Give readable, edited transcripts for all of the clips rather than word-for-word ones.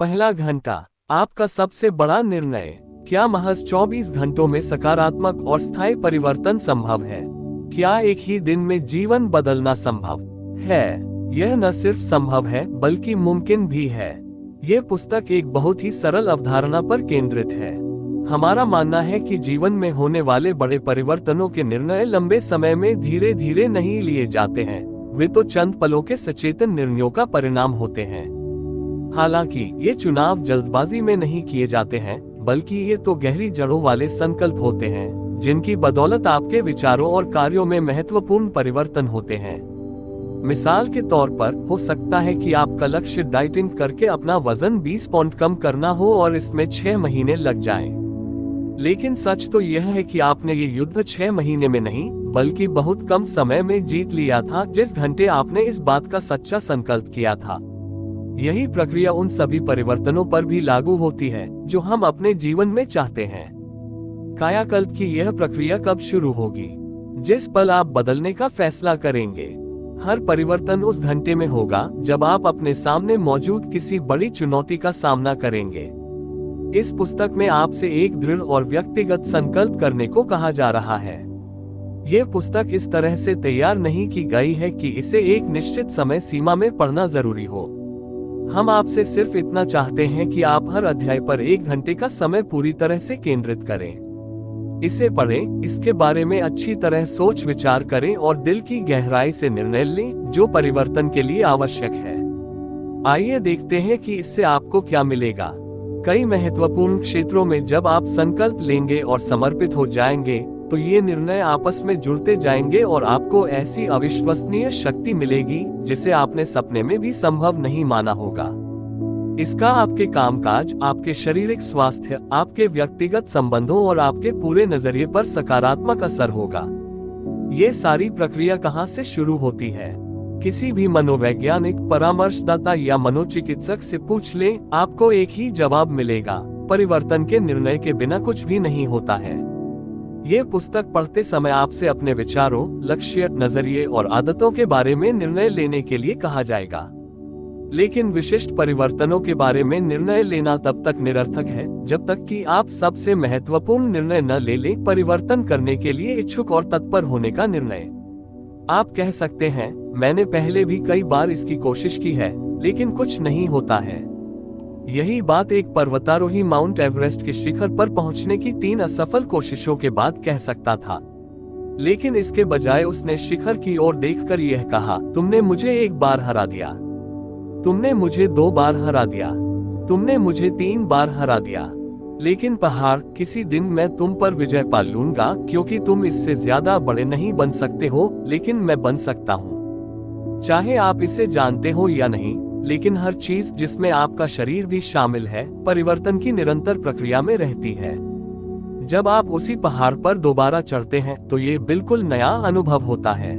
पहला घंटा, आपका सबसे बड़ा निर्णय। क्या महज 24 घंटों में सकारात्मक और स्थायी परिवर्तन संभव है? क्या एक ही दिन में जीवन बदलना संभव है? यह न सिर्फ संभव है बल्कि मुमकिन भी है। ये पुस्तक एक बहुत ही सरल अवधारणा पर केंद्रित है। हमारा मानना है कि जीवन में होने वाले बड़े परिवर्तनों के निर्णय लंबे समय में धीरे धीरे नहीं लिए जाते हैं, वे तो चंद पलों के सचेतन निर्णयों का परिणाम होते हैं। हालांकि ये चुनाव जल्दबाजी में नहीं किए जाते हैं, बल्कि ये तो गहरी जड़ों वाले संकल्प होते हैं, जिनकी बदौलत आपके विचारों और कार्यों में महत्वपूर्ण परिवर्तन होते हैं। मिसाल के तौर पर, हो सकता है कि आपका लक्ष्य डाइटिंग करके अपना वजन 20 पाउंड कम करना हो और इसमें 6 महीने लग जाएं। लेकिन सच तो यह है कि आपने ये युद्ध 6 महीने में नहीं, बल्कि बहुत कम समय में जीत लिया था, जिस घंटे आपने इस बात का सच्चा संकल्प किया था। यही प्रक्रिया उन सभी परिवर्तनों पर भी लागू होती है जो हम अपने जीवन में चाहते हैं। कायाकल्प की यह प्रक्रिया कब शुरू होगी? जिस पल आप बदलने का फैसला करेंगे। हर परिवर्तन उस घंटे में होगा जब आप अपने सामने मौजूद किसी बड़ी चुनौती का सामना करेंगे। इस पुस्तक में आपसे एक दृढ़ और व्यक्तिगत संकल्प करने को कहा जा रहा है। ये पुस्तक इस तरह से तैयार नहीं की गई है कि इसे एक निश्चित समय सीमा में पढ़ना जरूरी हो। हम आपसे सिर्फ इतना चाहते हैं कि आप हर अध्याय पर 1 घंटे का समय पूरी तरह से केंद्रित करें। इसे पढ़ें, इसके बारे में अच्छी तरह सोच विचार करें और दिल की गहराई से निर्णय लें जो परिवर्तन के लिए आवश्यक है। आइए देखते हैं कि इससे आपको क्या मिलेगा। कई महत्वपूर्ण क्षेत्रों में जब आप संकल्प लेंगे और समर्पित हो जाएंगे, तो ये निर्णय आपस में जुड़ते जाएंगे और आपको ऐसी अविश्वसनीय शक्ति मिलेगी जिसे आपने सपने में भी संभव नहीं माना होगा। इसका आपके कामकाज, आपके शारीरिक स्वास्थ्य, आपके व्यक्तिगत संबंधों और आपके पूरे नजरिए पर सकारात्मक असर होगा। ये सारी प्रक्रिया कहाँ से शुरू होती है? किसी भी मनोवैज्ञानिक, परामर्शदाता या मनोचिकित्सक से पूछ लें, आपको एक ही जवाब मिलेगा: परिवर्तन के निर्णय के बिना कुछ भी नहीं होता है। ये पुस्तक पढ़ते समय आपसे अपने विचारों, लक्ष्य, नजरिए और आदतों के बारे में निर्णय लेने के लिए कहा जाएगा। लेकिन विशिष्ट परिवर्तनों के बारे में निर्णय लेना तब तक निरर्थक है जब तक कि आप सबसे महत्वपूर्ण निर्णय न ले लें, परिवर्तन करने के लिए इच्छुक और तत्पर होने का निर्णय। आप कह सकते हैं, मैंने पहले भी कई बार इसकी कोशिश की है, लेकिन कुछ नहीं होता है। यही बात एक पर्वतारोही माउंट एवरेस्ट के शिखर पर पहुंचने की 3 असफल कोशिशों के बाद कह सकता था। लेकिन इसके बजाय उसने शिखर की ओर देखकर यह कहा, तुमने मुझे 1 बार हरा दिया, तुमने मुझे 2 बार हरा दिया, तुमने मुझे 3 बार हरा दिया। लेकिन पहाड़, किसी दिन मैं तुम पर विजय पा लूंगा, क्योंकि तुम इससे ज्यादा बड़े नहीं बन सकते हो, लेकिन मैं बन सकता हूँ। चाहे आप इसे जानते हो या नहीं, लेकिन हर चीज जिसमें आपका शरीर भी शामिल है, परिवर्तन की निरंतर प्रक्रिया में रहती है। जब आप उसी पहाड़ पर दोबारा चढ़ते हैं तो ये बिल्कुल नया अनुभव होता है।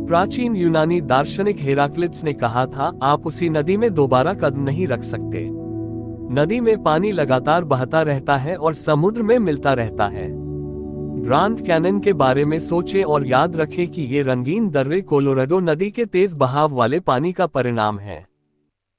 प्राचीन यूनानी दार्शनिक हेराक्लिटस ने कहा था, आप उसी नदी में दोबारा कदम नहीं रख सकते। नदी में पानी लगातार बहता रहता है और समुद्र में मिलता रहता है। ग्रांड कैनन के बारे में सोचें और याद रखें कि ये रंगीन दर्रे कोलोराडो नदी के तेज बहाव वाले पानी का परिणाम है।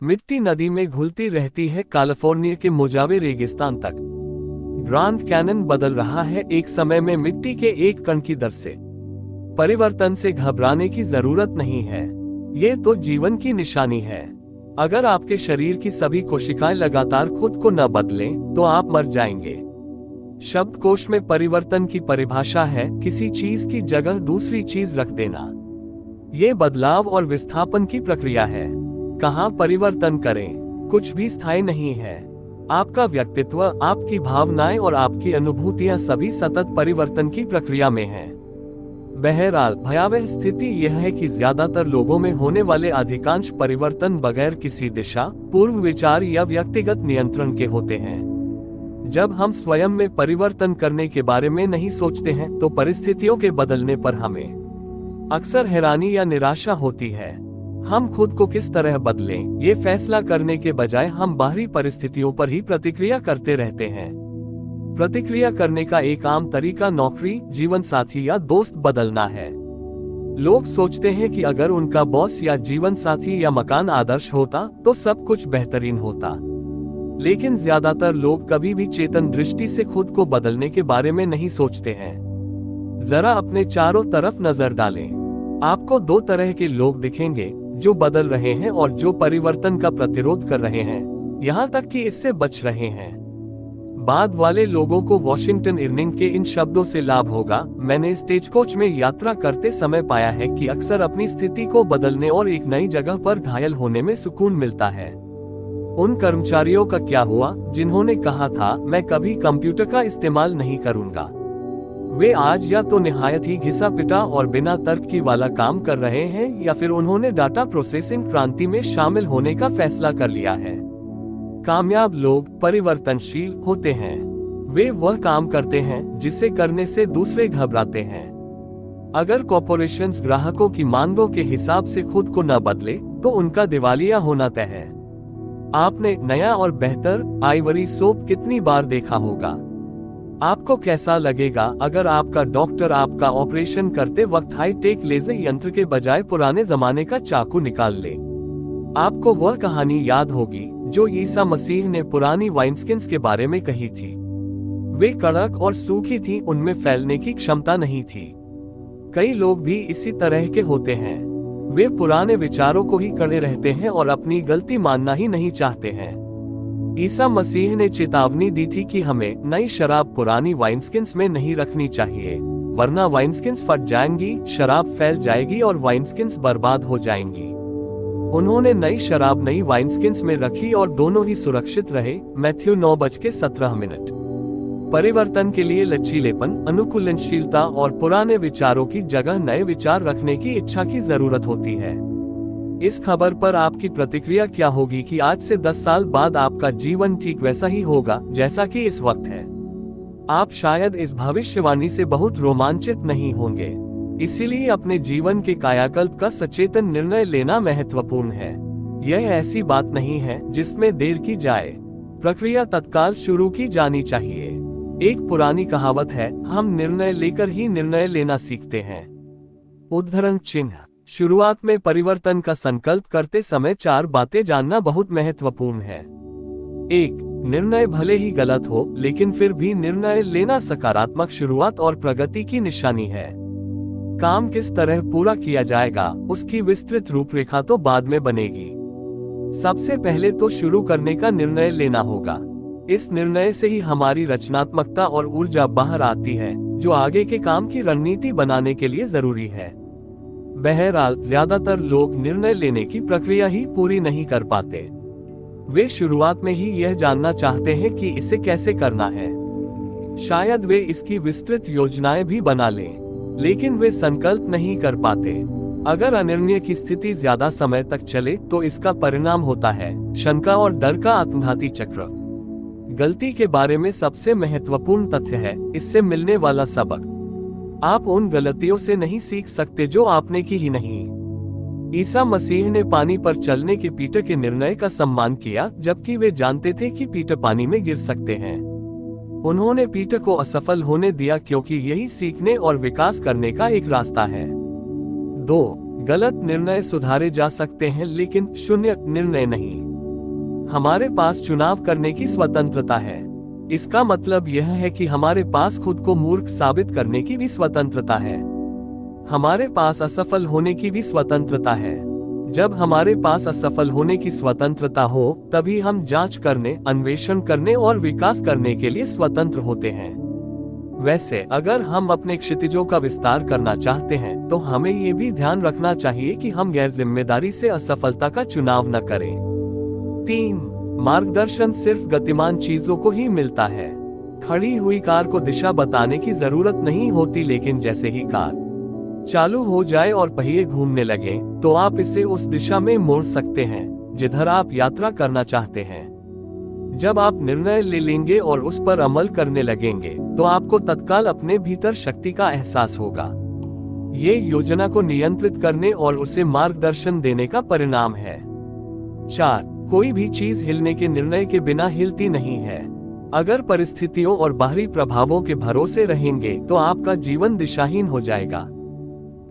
मिट्टी नदी में घुलती रहती है, कैलिफोर्निया के मोजावे रेगिस्तान तक। ग्रांड कैनन बदल रहा है, एक समय में मिट्टी के एक कण की दर से। परिवर्तन से घबराने की जरूरत नहीं है, ये तो जीवन की निशानी है। अगर आपके शरीर की सभी कोशिकाएं लगातार खुद को न बदलें, तो आप मर जाएंगे। शब्दकोश में परिवर्तन की परिभाषा है किसी चीज की जगह दूसरी चीज रख देना। ये बदलाव और विस्थापन की प्रक्रिया है। कहाँ परिवर्तन करें? कुछ भी स्थायी नहीं है। आपका व्यक्तित्व, आपकी भावनाएं और आपकी अनुभूतियां सभी सतत परिवर्तन की प्रक्रिया में हैं। बहरहाल, भयावह स्थिति यह है कि ज्यादातर लोगों में होने वाले अधिकांश परिवर्तन बगैर किसी दिशा, पूर्व विचार या व्यक्तिगत नियंत्रण के होते हैं। जब हम स्वयं में परिवर्तन करने के बारे में नहीं सोचते हैं, तो परिस्थितियों के बदलने पर हमें अक्सर हैरानी या निराशा होती है। हम खुद को किस तरह बदलें, ये फैसला करने के बजाय हम बाहरी परिस्थितियों पर ही प्रतिक्रिया करते रहते हैं। प्रतिक्रिया करने का एक आम तरीका नौकरी, जीवन साथी या दोस्त बदलना है। लोग सोचते हैं कि अगर उनका बॉस या जीवन साथी या मकान आदर्श होता तो सब कुछ बेहतरीन होता। लेकिन ज्यादातर लोग कभी भी चेतन दृष्टि से खुद को बदलने के बारे में नहीं सोचते हैं। जरा अपने चारों तरफ नजर डालें। आपको दो तरह के लोग दिखेंगे, जो बदल रहे हैं और जो परिवर्तन का प्रतिरोध कर रहे हैं, यहाँ तक कि इससे बच रहे हैं। बाद वाले लोगों को वॉशिंगटन इरविंग के इन शब्दों से लाभ होगा। मैंने स्टेज कोच में यात्रा करते समय पाया है कि अक्सर अपनी स्थिति को बदलने और एक नई जगह पर घायल होने में सुकून मिलता है। उन कर्मचारियों का क्या हुआ जिन्होंने कहा था मैं कभी कंप्यूटर का इस्तेमाल नहीं करूंगा? वे आज या तो निहायत ही घिसा पिटा और बिना तर्क की वाला काम कर रहे हैं, या फिर उन्होंने डाटा प्रोसेसिंग क्रांति में शामिल होने का फैसला कर लिया है। कामयाब लोग परिवर्तनशील होते हैं। वे वह काम करते हैं जिसे करने से दूसरे घबराते हैं। अगर कॉर्पोरेशंस ग्राहकों की मांगों के हिसाब से खुद को न बदले तो उनका दिवालिया होना तय है। आपने नया और बेहतर आइवरी सोप कितनी बार देखा होगा? आपको कैसा लगेगा अगर आपका डॉक्टर आपका ऑपरेशन करते वक्त हाई-टेक लेजर यंत्र के बजाय पुराने जमाने का चाकू निकाल ले? आपको वह कहानी याद होगी जो ईसा मसीह ने पुरानी वाइनस्किन्स के बारे में कही थी। वे कड़क और सूखी थी, उनमें फैलने की क्षमता नहीं थी। कई लोग भी इसी तरह के होते हैं। वे पुराने विचारों को ही कड़े रहते हैं और अपनी गलती मानना ही नहीं चाहते हैं। ईसा मसीह ने चेतावनी दी थी कि हमें नई शराब पुरानी वाइनस्किन्स में नहीं रखनी चाहिए, वरना वाइनस्किन्स फट जाएंगी, शराब फैल जाएगी और वाइनस्किन्स बर्बाद हो जाएंगी। उन्होंने नई शराब नई वाइनस्किन्स में रखी और दोनों ही सुरक्षित रहे। मैथ्यू 9:17। परिवर्तन के लिए लचीलेपन, अनुकूलनशीलता और पुराने विचारों की जगह नए विचार रखने की इच्छा की जरूरत होती है। इस खबर पर आपकी प्रतिक्रिया क्या होगी कि आज से 10 साल बाद आपका जीवन ठीक वैसा ही होगा जैसा कि इस वक्त है? आप शायद इस भविष्यवाणी से बहुत रोमांचित नहीं होंगे। इसीलिए अपने जीवन के कायाकल्प का सचेतन निर्णय लेना महत्वपूर्ण है। यह ऐसी बात नहीं है जिसमें देर की जाए। प्रक्रिया तत्काल शुरू की जानी चाहिए। एक पुरानी कहावत है, हम निर्णय लेकर ही निर्णय लेना सीखते हैं। उद्धरण चिन्ह। शुरुआत में परिवर्तन का संकल्प करते समय 4 बातें जानना बहुत महत्वपूर्ण है। 1. निर्णय भले ही गलत हो, लेकिन फिर भी निर्णय लेना सकारात्मक शुरुआत और प्रगति की निशानी है। काम किस तरह पूरा किया जाएगा उसकी विस्तृत रूपरेखा तो बाद में बनेगी। सबसे पहले तो शुरू करने का निर्णय लेना होगा। इस निर्णय से ही हमारी रचनात्मकता और ऊर्जा बाहर आती है, जो आगे के काम की रणनीति बनाने के लिए जरूरी है। बहरहाल ज्यादातर लोग निर्णय लेने की प्रक्रिया ही पूरी नहीं कर पाते। वे शुरुआत में ही यह जानना चाहते हैं कि इसे कैसे करना है। शायद वे इसकी विस्तृत योजनाएं भी बना लें, लेकिन वे संकल्प नहीं कर पाते। अगर अनिर्णय की स्थिति ज्यादा समय तक चले तो इसका परिणाम होता है शंका और डर का आत्मघाती चक्र। गलती के बारे में सबसे महत्वपूर्ण तथ्य है इससे मिलने वाला सबक। आप उन गलतियों से नहीं सीख सकते जो आपने की ही नहीं। ईसा मसीह ने पानी पर चलने के पीटर के निर्णय का सम्मान किया, जबकि वे जानते थे कि पीटर पानी में गिर सकते हैं। उन्होंने पीटर को असफल होने दिया क्योंकि यही सीखने और विकास करने का एक रास्ता है। 2. गलत निर्णय सुधारे जा सकते हैं, लेकिन शून्य निर्णय नहीं। हमारे पास चुनाव करने की स्वतंत्रता है। इसका मतलब यह है कि हमारे पास खुद को मूर्ख साबित करने की भी स्वतंत्रता है। हमारे पास असफल होने की भी स्वतंत्रता है। जब हमारे पास असफल होने की स्वतंत्रता हो, तभी हम जांच करने, अन्वेषण करने और विकास करने के लिए स्वतंत्र होते हैं। वैसे अगर हम अपने क्षितिजों का विस्तार करना चाहते हैं तो हमें ये भी ध्यान रखना चाहिए कि हम गैर जिम्मेदारी से असफलता का चुनाव न करें। 3. मार्गदर्शन सिर्फ गतिमान चीजों को ही मिलता है। खड़ी हुई कार को दिशा बताने की जरूरत नहीं होती, लेकिन जैसे ही कार चालू हो जाए और पहिए घूमने लगे तो आप इसे उस दिशा में मोड़ सकते हैं जिधर आप यात्रा करना चाहते हैं। जब आप निर्णय ले लेंगे और उस पर अमल करने लगेंगे तो आपको तत्काल अपने भीतर शक्ति का एहसास होगा। ये योजना को नियंत्रित करने और उसे मार्गदर्शन देने का परिणाम है। 4. कोई भी चीज हिलने के निर्णय के बिना हिलती नहीं है। अगर परिस्थितियों और बाहरी प्रभावों के भरोसे रहेंगे तो आपका जीवन दिशाहीन हो जाएगा।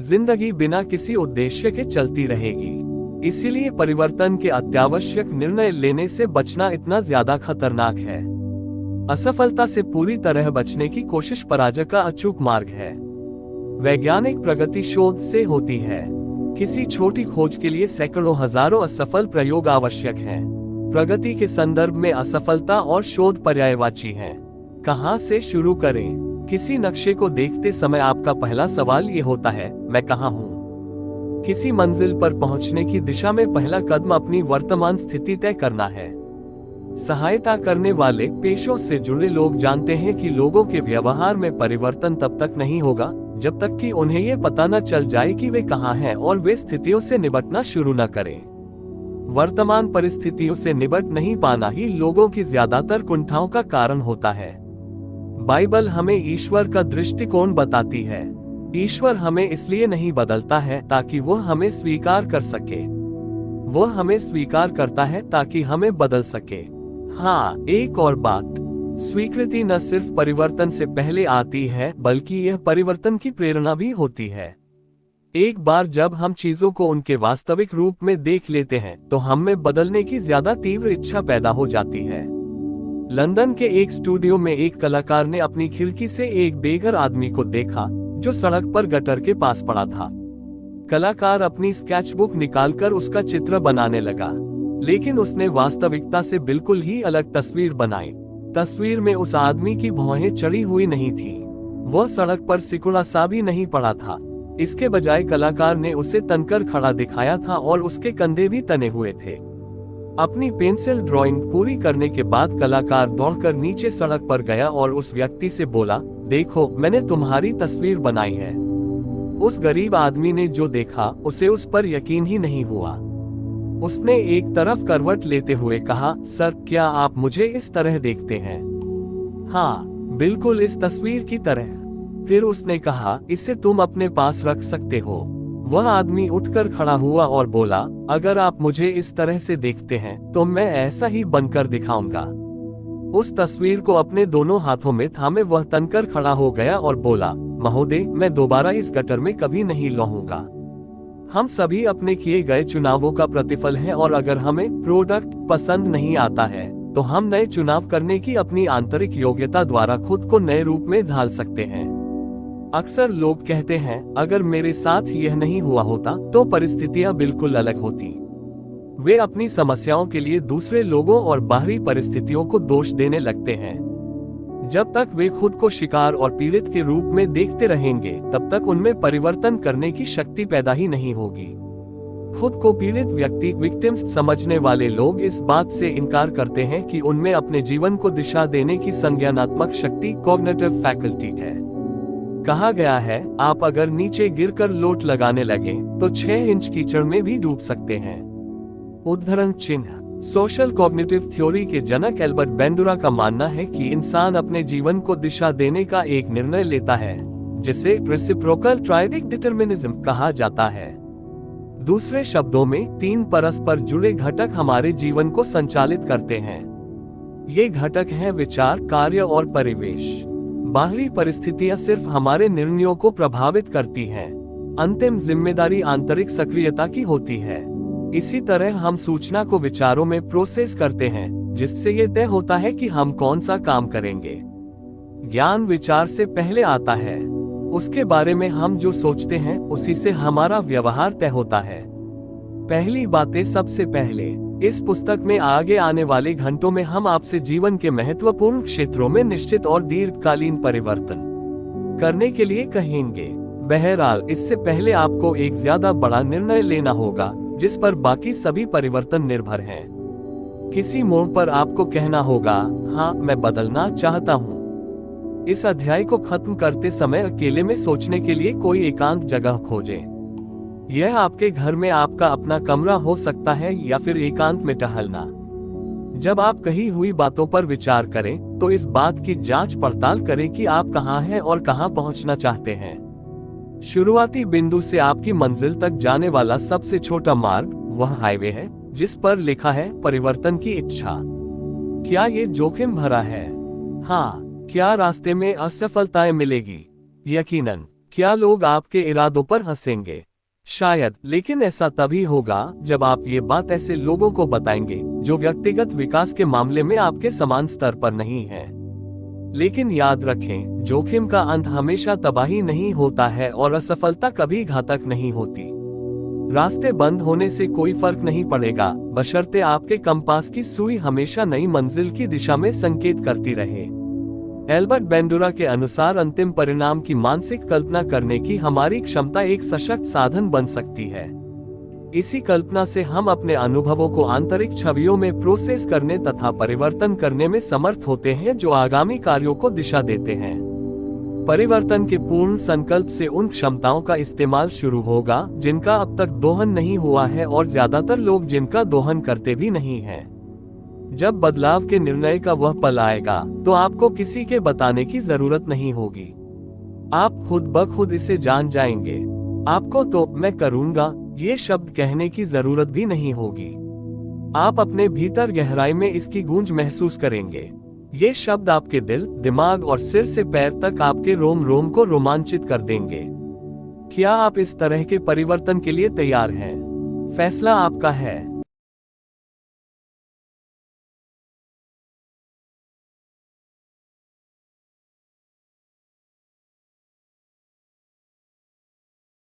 जिंदगी बिना किसी उद्देश्य के चलती रहेगी। इसीलिए परिवर्तन के अत्यावश्यक निर्णय लेने से बचना इतना ज्यादा खतरनाक है। असफलता से पूरी तरह बचने की कोशिश पराजय का अचूक मार्ग है। वैज्ञानिक प्रगति शोध से होती है। किसी छोटी खोज के लिए सैकड़ों हजारों असफल प्रयोग आवश्यक हैं। प्रगति के संदर्भ में असफलता और शोध पर्यायवाची हैं। कहां से शुरू करें? किसी नक्शे को देखते समय आपका पहला सवाल ये होता है, मैं कहां हूं? किसी मंजिल पर पहुंचने की दिशा में पहला कदम अपनी वर्तमान स्थिति तय करना है। सहायता करने वाले पेशों से जुड़े लोग जानते हैं कि लोगों के व्यवहार में परिवर्तन तब तक नहीं होगा जब तक कि उन्हें ये पता न चल जाए कि वे कहां हैं और वे स्थितियों से निपटना शुरू न करें। वर्तमान परिस्थितियों से निपट नहीं पाना ही लोगों की ज्यादातर कुंठाओं का कारण होता है। बाइबल हमें ईश्वर का दृष्टिकोण बताती है। ईश्वर हमें इसलिए नहीं बदलता है ताकि वह हमें स्वीकार कर सके, वह हमें स्वीकार करता है ताकि हमें बदल सके। हाँ, एक और बात, स्वीकृति न सिर्फ परिवर्तन से पहले आती है बल्कि यह परिवर्तन की प्रेरणा भी होती है। एक बार जब हम चीजों को उनके वास्तविक रूप में देख लेते हैं तो हम में बदलने की ज्यादा तीव्र इच्छा पैदा हो जाती है। लंदन के एक स्टूडियो में एक कलाकार ने अपनी खिड़की से एक बेघर आदमी को देखा जो सड़क पर गटर के पास पड़ा था। कलाकार अपनी स्केचबुक निकालकर उसका चित्र बनाने लगा, लेकिन उसने वास्तविकता से बिल्कुल ही अलग तस्वीर बनाई। तस्वीर में उस आदमी की भौहें चढ़ी हुई नहीं थी, वह सड़क पर सिकुड़ा सा भी नहीं पड़ा था। इसके बजाय कलाकार ने उसे तनकर खड़ा दिखाया था और उसके कंधे भी तने हुए थे। अपनी पेंसिल ड्राइंग पूरी करने के बाद कलाकार दौड़कर नीचे सड़क पर गया और उस व्यक्ति से बोला, देखो, मैंने तुम्हारी तस्वीर बनाई है। उस गरीब आदमी ने जो देखा उसे उस पर यकीन ही नहीं हुआ। उसने एक तरफ करवट लेते हुए कहा, सर, क्या आप मुझे इस तरह देखते हैं? हाँ, बिल्कुल इस तस्वीर की तरह। फिर उसने कहा, इसे तुम अपने पास रख सकते हो। वह आदमी उठकर खड़ा हुआ और बोला, अगर आप मुझे इस तरह से देखते हैं तो मैं ऐसा ही बनकर दिखाऊंगा। उस तस्वीर को अपने दोनों हाथों में थामे वह तनकर खड़ा हो गया और बोला, महोदय, मैं दोबारा इस गटर में कभी नहीं लौटूंगा। हम सभी अपने किए गए चुनावों का प्रतिफल हैं और अगर हमें प्रोडक्ट पसंद नहीं आता है तो हम नए चुनाव करने की अपनी आंतरिक योग्यता द्वारा खुद को नए रूप में ढाल सकते हैं। अक्सर लोग कहते हैं, अगर मेरे साथ यह नहीं हुआ होता तो परिस्थितियां बिल्कुल अलग होती। वे अपनी समस्याओं के लिए दूसरे लोगों और बाहरी परिस्थितियों को दोष देने लगते हैं। जब तक वे खुद को शिकार और पीड़ित के रूप में देखते रहेंगे तब तक उनमें परिवर्तन करने की शक्ति पैदा ही नहीं होगी। खुद को पीड़ित व्यक्ति विक्टिम्स समझने वाले लोग इस बात से इनकार करते हैं कि उनमें अपने जीवन को दिशा देने की संज्ञानात्मक शक्ति कॉग्निटिव फैकल्टी है। कहा गया है, आप अगर नीचे गिरकर लोट लगाने लगे तो 6 इंच कीचड़ में भी डूब सकते हैं। उद्धरण चिन्ह। सोशल कॉग्निटिव थ्योरी के जनक एल्बर्ट बेंडुरा का मानना है कि इंसान अपने जीवन को दिशा देने का एक निर्णय लेता है, जिसे रेसिप्रोकल ट्रायडिक डिटरमिनिज्म कहा जाता है। दूसरे शब्दों में, 3 परस्पर जुड़े घटक हमारे जीवन को संचालित करते हैं। ये घटक हैं विचार, कार्य और परिवेश। बाहरी परिस्थितियां सिर्फ हमारे निर्णयों को प्रभावित करती हैं। अंतिम जिम्मेदारी आंतरिक सक्रियता की होती है। इसी तरह हम सूचना को विचारों में प्रोसेस करते हैं, जिससे ये तय होता है कि हम कौन सा काम करेंगे। ज्ञान विचार से पहले आता है। उसके बारे में हम जो सोचते हैं उसी से हमारा व्यवहार तय होता है। पहली बातें सबसे पहले। इस पुस्तक में आगे आने वाले घंटों में हम आपसे जीवन के महत्वपूर्ण क्षेत्रों में निश्चित और दीर्घकालीन परिवर्तन करने के लिए कहेंगे। बहरहाल, इससे पहले आपको एक ज्यादा बड़ा निर्णय लेना होगा जिस पर बाकी सभी परिवर्तन निर्भर हैं। किसी मोड़ पर आपको कहना होगा, हाँ, मैं बदलना चाहता हूँ। इस अध्याय को खत्म करते समय अकेले में सोचने के लिए कोई एकांत जगह खोजें। यह आपके घर में आपका अपना कमरा हो सकता है या फिर एकांत में टहलना। जब आप कही हुई बातों पर विचार करें तो इस बात की जांच पड़ताल करें कि आप कहां हैं और कहां पहुंचना चाहते हैं। शुरुआती बिंदु से आपकी मंजिल तक जाने वाला सबसे छोटा मार्ग वह हाईवे है जिस पर लिखा है परिवर्तन की इच्छा। क्या ये जोखिम भरा है? हाँ। क्या रास्ते में असफलताएं मिलेगी? यकीनन। क्या लोग आपके इरादों पर हंसेंगे? शायद, लेकिन ऐसा तभी होगा जब आप ये बात ऐसे लोगों को बताएंगे जो व्यक्तिगत विकास के मामले में आपके समान स्तर पर नहीं है। लेकिन याद रखें, जोखिम का अंत हमेशा तबाही नहीं होता है और असफलता कभी घातक नहीं होती। रास्ते बंद होने से कोई फर्क नहीं पड़ेगा, बशर्ते आपके कंपास की सुई हमेशा नई मंजिल की दिशा में संकेत करती रहे। एल्बर्ट बेंडुरा के अनुसार अंतिम परिणाम की मानसिक कल्पना करने की हमारी क्षमता एक सशक्त साधन बन सकती है। इसी कल्पना से हम अपने अनुभवों को आंतरिक छवियों में प्रोसेस करने तथा परिवर्तन करने में समर्थ होते हैं जो आगामी कार्यों को दिशा देते हैं। परिवर्तन के पूर्ण संकल्प से उन क्षमताओं का इस्तेमाल शुरू होगा जिनका अब तक दोहन नहीं हुआ है और ज्यादातर लोग जिनका दोहन करते भी नहीं हैं। जब बदलाव के निर्णय का वह पल आएगा तो आपको किसी के बताने की जरूरत नहीं होगी। आप खुद ब खुद इसे जान जाएंगे। आपको तो मैं करूंगा ये शब्द कहने की जरूरत भी नहीं होगी। आप अपने भीतर गहराई में इसकी गूंज महसूस करेंगे। ये शब्द आपके दिल, दिमाग और सिर से पैर तक आपके रोम रोम को रोमांचित कर देंगे। क्या आप इस तरह के परिवर्तन के लिए तैयार हैं? फैसला आपका है।